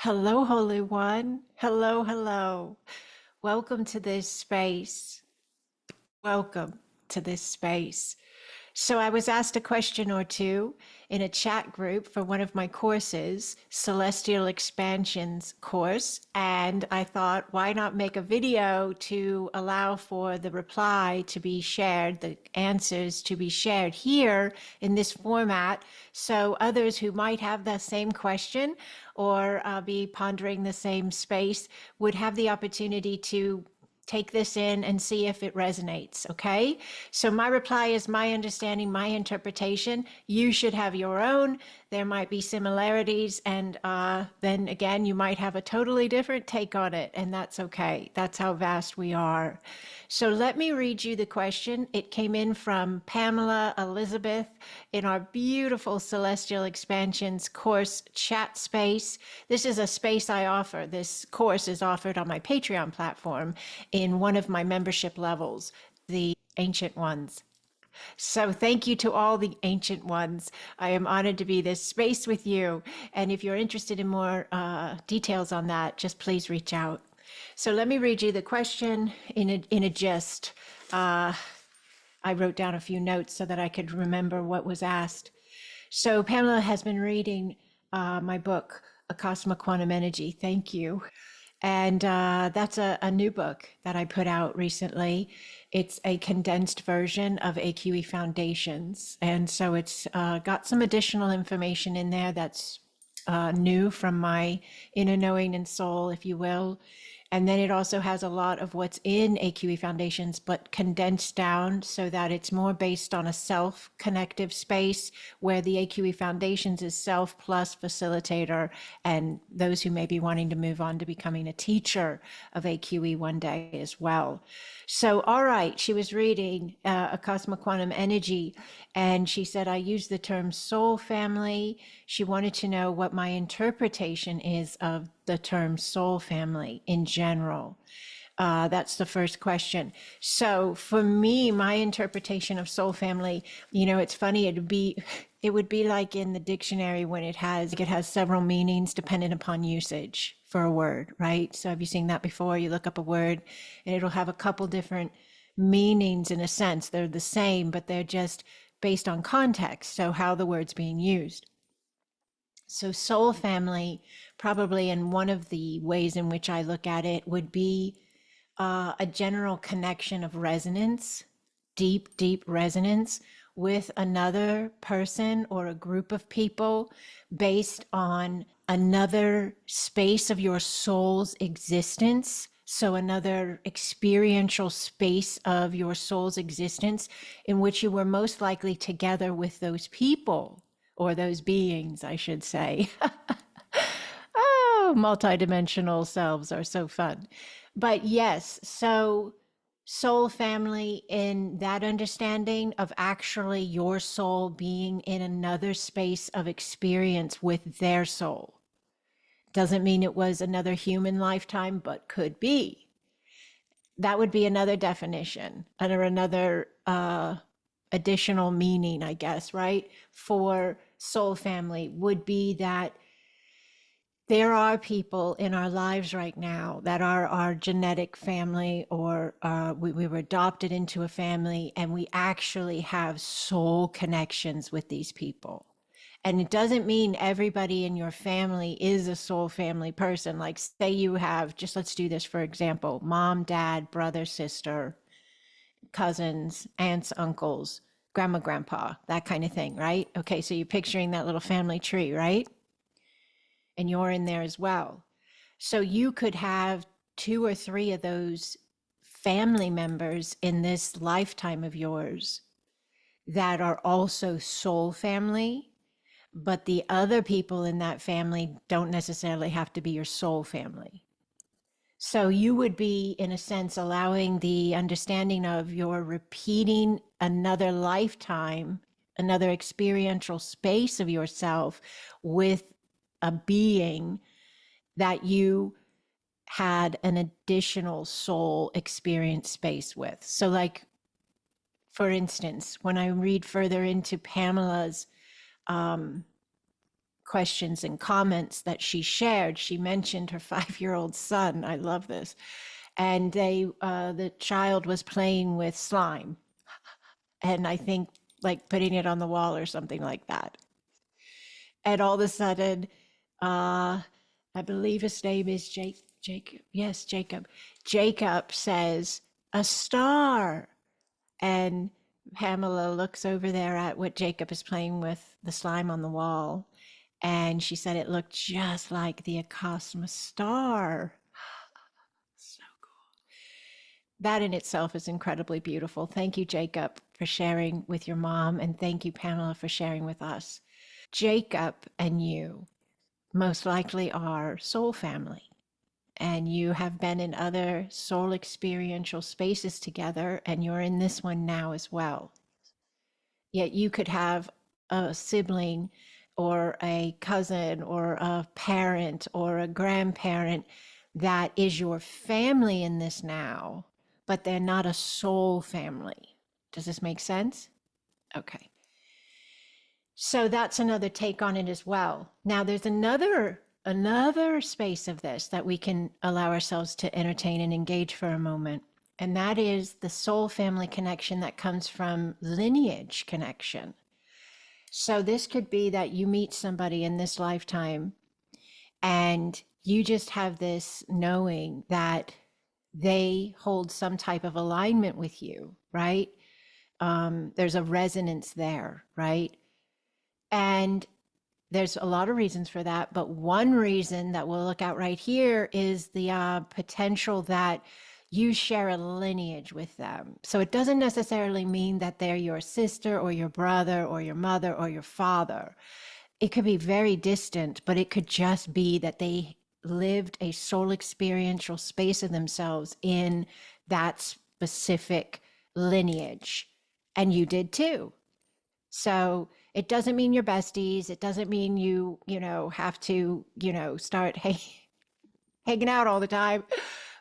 Hello, Holy One. Hello, hello. Welcome to this space. Welcome to this space. So, I was asked a question or two in a chat group for one of my courses, Celestial Expansions course, and I thought, why not make a video to allow for the reply to be shared, the answers to be shared here in this format, so others who might have the same question or be pondering the same space would have the opportunity to take this in and see if it resonates. Okay. So my reply is my understanding, my interpretation. You should have your own. There might be similarities. And then again, you might have a totally different take on it. And that's okay. That's how vast we are. So let me read you the question. It came in from Pamela Elizabeth in our beautiful Celestial Expansions course chat space. This is a space I offer. This course is offered on my Patreon platform in one of my membership levels, the Ancient Ones. So thank you to all the Ancient Ones. I am honored to be this space with you. And if you're interested in more details on that, just please reach out. So let me read you the question in a gist. I wrote down a few notes so that I could remember what was asked. So Pamela has been reading my book, Acasma Quantum Energy. Thank you. And that's a new book that I put out recently. It's a condensed version of AQE Foundations. And so it's got some additional information in there that's new from my inner knowing and soul, if you will. And then it also has a lot of what's in AQE Foundations, but condensed down so that it's more based on a self-connective space where the AQE Foundations is self plus facilitator and those who may be wanting to move on to becoming a teacher of AQE one day as well. So, all right, she was reading Acasma Quantum Energy, and she said, I use the term soul family. She wanted to know what my interpretation is of the term soul family in general. That's the first question. So for me, my interpretation of soul family, it's funny. It would be like in the dictionary when it has several meanings dependent upon usage for a word, right? So have you seen that before? You look up a word and it'll have a couple different meanings in a sense. They're the same, but they're just based on context. So how the word's being used. So soul family, probably in one of the ways in which I look at it, would be a general connection of resonance, deep, deep resonance with another person or a group of people based on another space of your soul's existence. So another experiential space of your soul's existence in which you were most likely together with those people or those beings, I should say. Oh, multidimensional selves are so fun. But yes, so soul family in that understanding of actually your soul being in another space of experience with their soul. Doesn't mean it was another human lifetime, but could be. That would be another definition or another additional meaning, I guess, right? For soul family would be that there are people in our lives right now that are our genetic family, or we were adopted into a family, and we actually have soul connections with these people. And it doesn't mean everybody in your family is a soul family person. Like, say you have, just let's do this for example, mom, dad, brother, sister, cousins, aunts, uncles, grandma, grandpa, that kind of thing, right? Okay, so you're picturing that little family tree, right? And you're in there as well. So you could have two or three of those family members in this lifetime of yours that are also soul family, but the other people in that family don't necessarily have to be your soul family. So you would be, in a sense, allowing the understanding of your repeating another lifetime, another experiential space of yourself with a being that you had an additional soul experience space with. So like, for instance, when I read further into Pamela's questions and comments that she shared, she mentioned her 5-year-old son. I love this. And the child was playing with slime, and I think like putting it on the wall or something like that. And all of a sudden, I believe his name is Jacob. Yes, Jacob. Jacob says, "A star." And Pamela looks over there at what Jacob is playing with, the slime on the wall. And she said it looked just like the Acasma star. So cool. That in itself is incredibly beautiful. Thank you, Jacob, for sharing with your mom. And thank you, Pamela, for sharing with us. Jacob and you most likely are soul family. And you have been in other soul experiential spaces together, and you're in this one now as well. Yet you could have a sibling or a cousin or a parent or a grandparent that is your family in this now, but they're not a soul family. Does this make sense? Okay. So that's another take on it as well. Now there's another space of this that we can allow ourselves to entertain and engage for a moment. And that is the soul family connection that comes from lineage connection. So this could be that you meet somebody in this lifetime and you just have this knowing that they hold some type of alignment with you, right? There's a resonance there, right? And there's a lot of reasons for that, but one reason that we'll look at right here is the potential that you share a lineage with them. So it doesn't necessarily mean that they're your sister or your brother or your mother or your father. It could be very distant, but it could just be that they lived a soul experiential space of themselves in that specific lineage. And you did too. So it doesn't mean you're besties. It doesn't mean you have to, start hanging out all the time.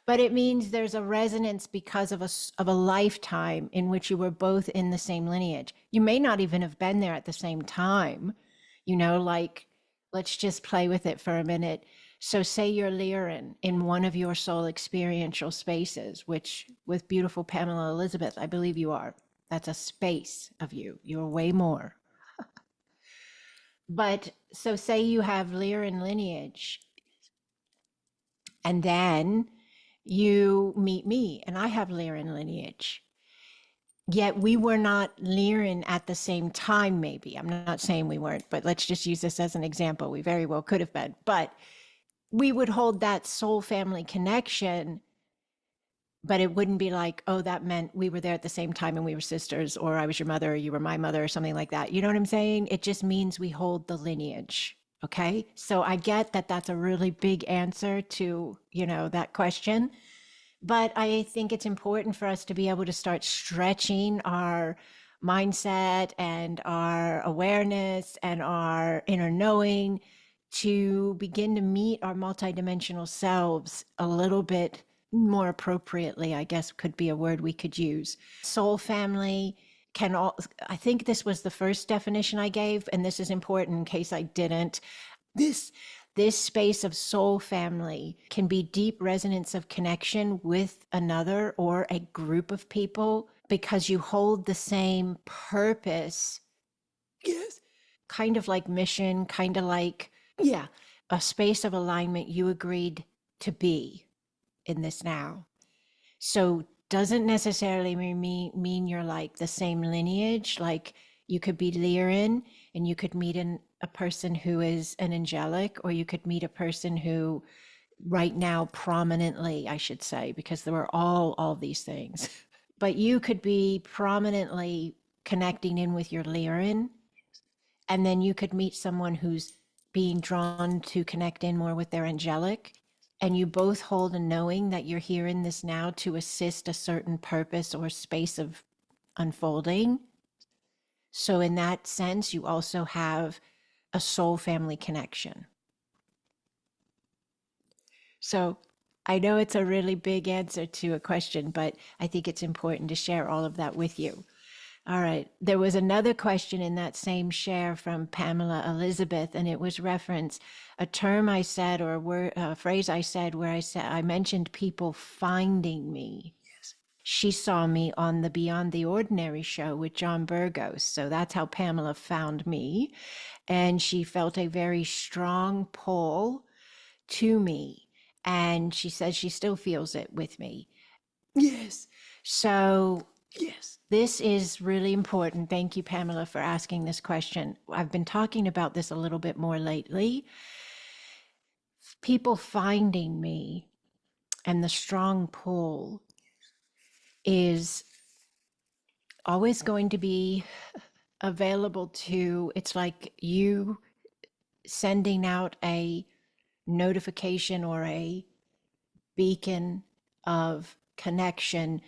But it means there's a resonance because of a lifetime in which you were both in the same lineage. You may not even have been there at the same time, like let's just play with it for a minute. So say you're Lyran in one of your soul experiential spaces, which with beautiful Pamela Elizabeth, I believe you are. That's a space of you. You're way more. But so say you have Lyran lineage, and then you meet me, and I have Lyran lineage. Yet we were not Lyran at the same time, maybe. I'm not saying we weren't, but let's just use this as an example. We very well could have been. But we would hold that soul family connection, but it wouldn't be like, oh, that meant we were there at the same time and we were sisters, or I was your mother, or you were my mother, or something like that. You know what I'm saying? It just means we hold the lineage. Okay. So I get that that's a really big answer to, that question. But I think it's important for us to be able to start stretching our mindset and our awareness and our inner knowing to begin to meet our multidimensional selves a little bit more appropriately, I guess could be a word we could use. Soul family I think this was the first definition I gave, and this is important in case I didn't. This space of soul family can be deep resonance of connection with another or a group of people because you hold the same purpose. Yes. Kind of like mission, kind of like, yeah, a space of alignment you agreed to be in this now. So doesn't necessarily mean you're like the same lineage. Like you could be Lyran and you could meet a person who is an angelic, or you could meet a person who right now prominently, I should say, because there were all these things, but you could be prominently connecting in with your Lyran, and then you could meet someone who's being drawn to connect in more with their angelic. And you both hold a knowing that you're here in this now to assist a certain purpose or space of unfolding. So in that sense, you also have a soul family connection. So I know it's a really big answer to a question, but I think it's important to share all of that with you. All right. There was another question in that same share from Pamela Elizabeth, and it was reference a term I said or a phrase I said where I mentioned people finding me. Yes. She saw me on the Beyond the Ordinary show with John Burgos. So that's how Pamela found me. And she felt a very strong pull to me. And she says she still feels it with me. Yes. So, yes, this is really important. Thank you, Pamela, for asking this question. I've been talking about this a little bit more lately. People finding me and the strong pull is always going to be available to, it's like you sending out a notification or a beacon of connection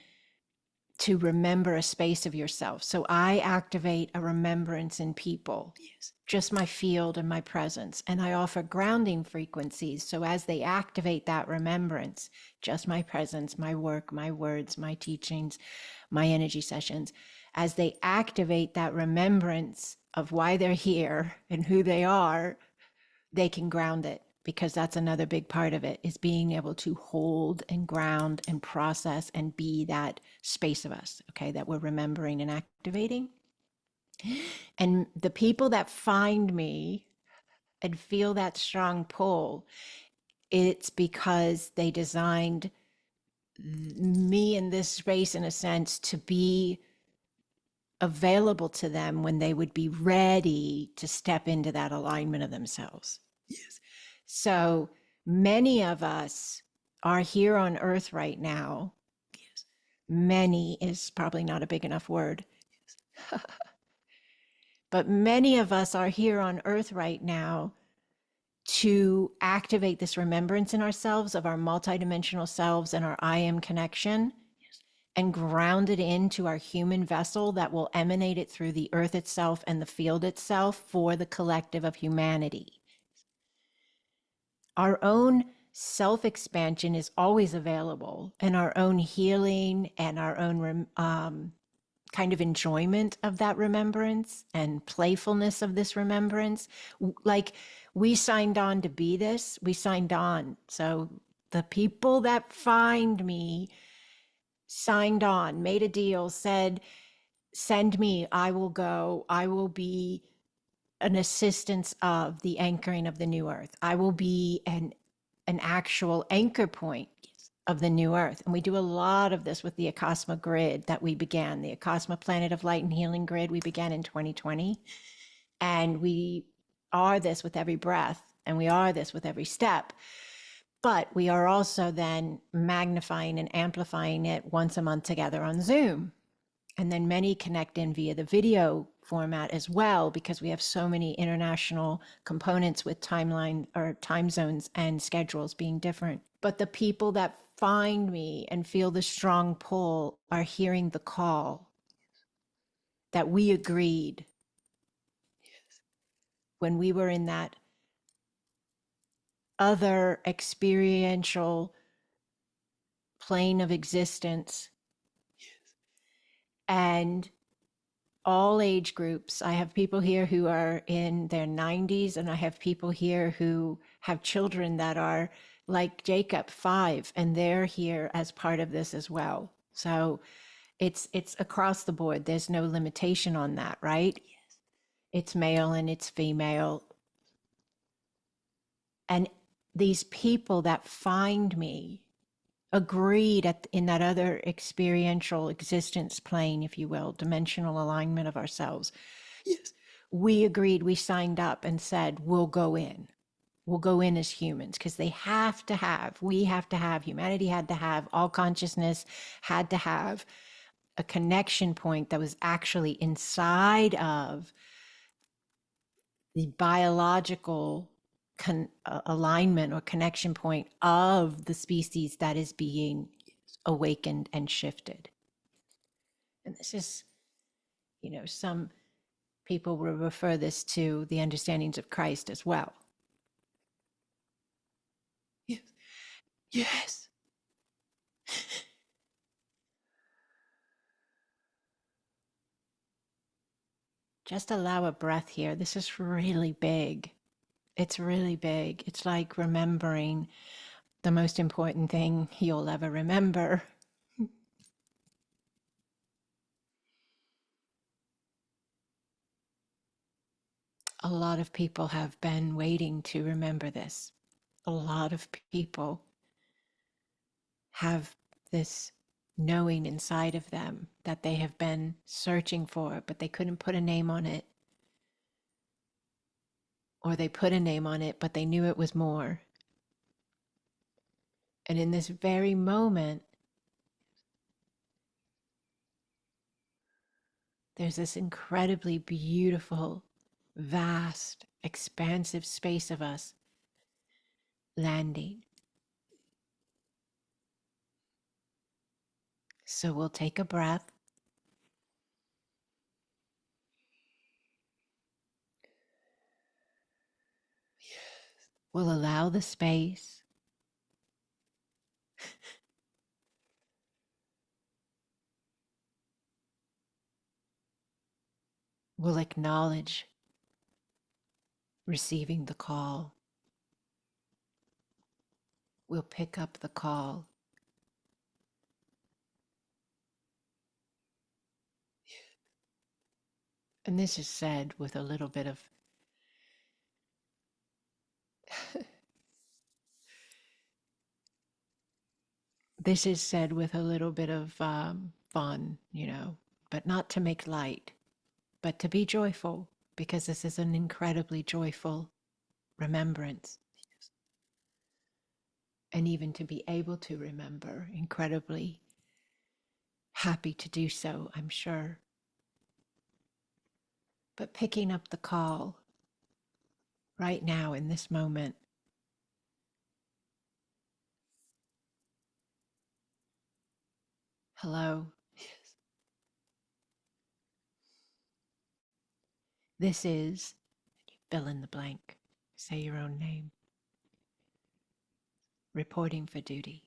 to remember a space of yourself. So I activate a remembrance in people, yes, just my field and my presence. And I offer grounding frequencies. So as they activate that remembrance, just my presence, my work, my words, my teachings, my energy sessions, as they activate that remembrance of why they're here and who they are, they can ground it, because that's another big part of it, is being able to hold and ground and process and be that space of us, okay, that we're remembering and activating. And the people that find me and feel that strong pull, it's because they designed me in this space, in a sense, to be available to them when they would be ready to step into that alignment of themselves. Yes. So many of us are here on earth right now. Yes. Many is probably not a big enough word. Yes. But many of us are here on earth right now to activate this remembrance in ourselves of our multidimensional selves and our I am connection, and ground it into our human vessel that will emanate it through the earth itself and the field itself for the collective of humanity. Our own self-expansion is always available, and our own healing and our own kind of enjoyment of that remembrance and playfulness of this remembrance. Like, we signed on to be this, we signed on. So the people that find me signed on, made a deal, said, send me, I will go, I will be an assistance of the anchoring of the new earth. I will be an actual anchor point of the new earth. And we do a lot of this with the Acasma grid that we began, the Acasma Planet of Light and Healing grid we began in 2020. And we are this with every breath, and we are this with every step. But we are also then magnifying and amplifying it once a month together on Zoom. And then many connect in via the video format as well, because we have so many international components with timeline or time zones and schedules being different. But the people that find me and feel the strong pull are hearing the call that we agreed when we were in that other experiential plane of existence. And all age groups. I have people here who are in their 90s, and I have people here who have children that are like Jacob, 5, and they're here as part of this as well. So it's across the board. There's no limitation on that, right? Yes. It's male and it's female. And these people that find me agreed in that other experiential existence plane, if you will, dimensional alignment of ourselves. Yes. We agreed, we signed up and said, we'll go in. We'll go in as humans, because we have to have, humanity had to have, all consciousness had to have a connection point that was actually inside of the biological alignment or connection point of the species that is being awakened and shifted. And this is, some people will refer this to the understandings of Christ as well. Yes. Yes. Just allow a breath here. This is really big. It's really big. It's like remembering the most important thing you'll ever remember. A lot of people have been waiting to remember this. A lot of people have this knowing inside of them that they have been searching for, but they couldn't put a name on it. Or they put a name on it, but they knew it was more. And in this very moment, there's this incredibly beautiful, vast, expansive space of us landing. So we'll take a breath. We'll allow the space. We'll acknowledge receiving the call. We'll pick up the call. And this is said with a little bit of this is said with a little bit of fun, but not to make light, but to be joyful, because this is an incredibly joyful remembrance. And even to be able to remember, incredibly happy to do so, I'm sure. But picking up the call right now in this moment. Hello. This is, fill in the blank, say your own name. Reporting for duty.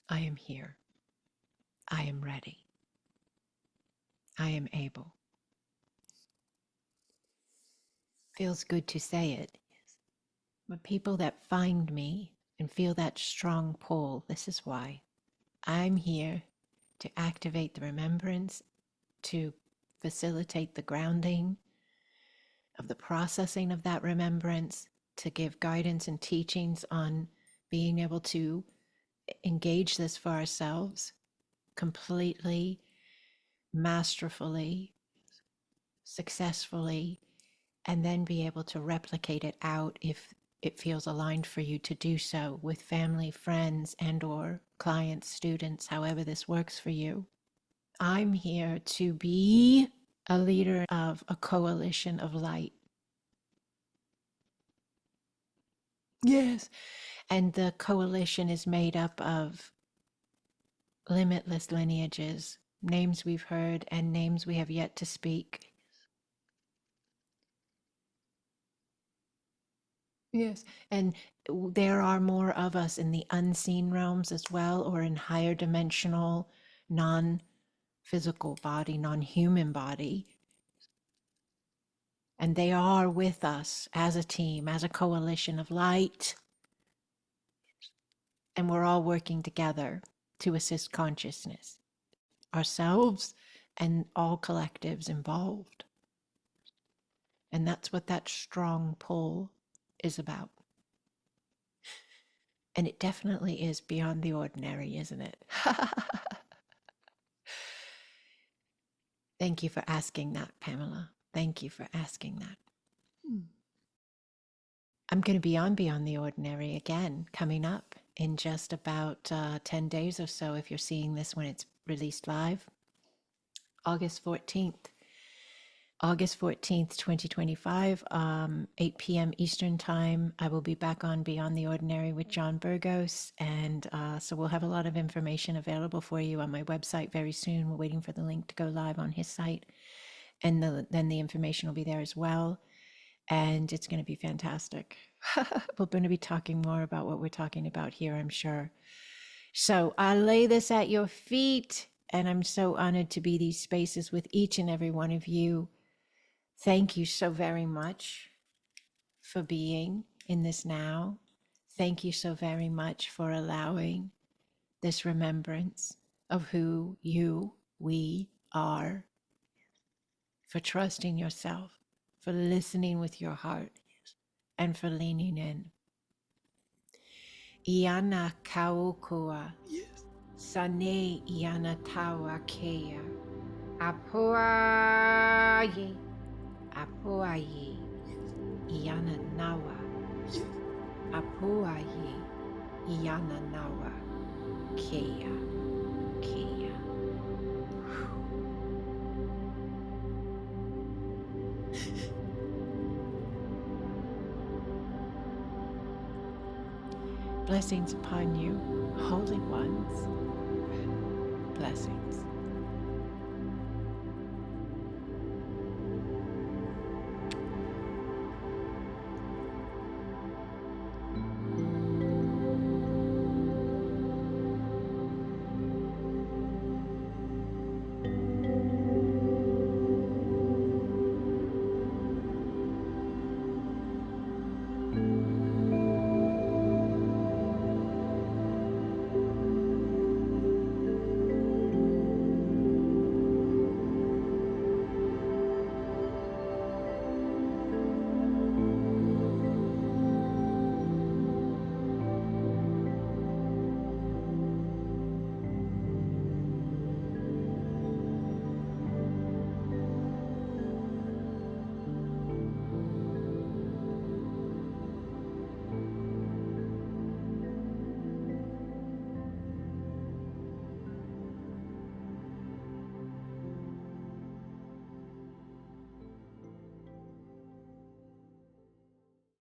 I am here. I am ready. I am able. Feels good to say it. But people that find me and feel that strong pull, this is why. I'm here to activate the remembrance, to facilitate the grounding of the processing of that remembrance, to give guidance and teachings on being able to engage this for ourselves completely, masterfully, successfully, and then be able to replicate it out if it feels aligned for you to do so with family, friends, and or clients, students, however this works for you. I'm here to be a leader of a coalition of light. Yes. And the coalition is made up of limitless lineages, names we've heard and names we have yet to speak. Yes. And there are more of us in the unseen realms as well, or in higher dimensional, non-physical body, non-human body. And they are with us as a team, as a coalition of light. And we're all working together to assist consciousness, ourselves and all collectives involved. And that's what that strong pull is about. And it definitely is beyond the ordinary, isn't it? Thank you for asking that, Pamela. Thank you for asking that. I'm going to be on Beyond the Ordinary again, coming up in just about 10 days or so, if you're seeing this when it's released live. August 14th. August 14th, 2025, 8 p.m. Eastern Time. I will be back on Beyond the Ordinary with John Burgos. And so we'll have a lot of information available for you on my website very soon. We're waiting for the link to go live on his site. And then the information will be there as well. And it's going to be fantastic. We're going to be talking more about what we're talking about here, I'm sure. So I lay this at your feet And I'm so honored to be these spaces with each and every one of you. Thank you so very much for being in this now. Thank you so very much for allowing this remembrance of who we are, for trusting yourself, for listening with your heart, and for leaning in. Iana kaukua, sane iana tawa kea, apuaye, apuaye, iana nawa, apuaye, iana nawa, kea, kea. Blessings upon you, holy ones. Blessings.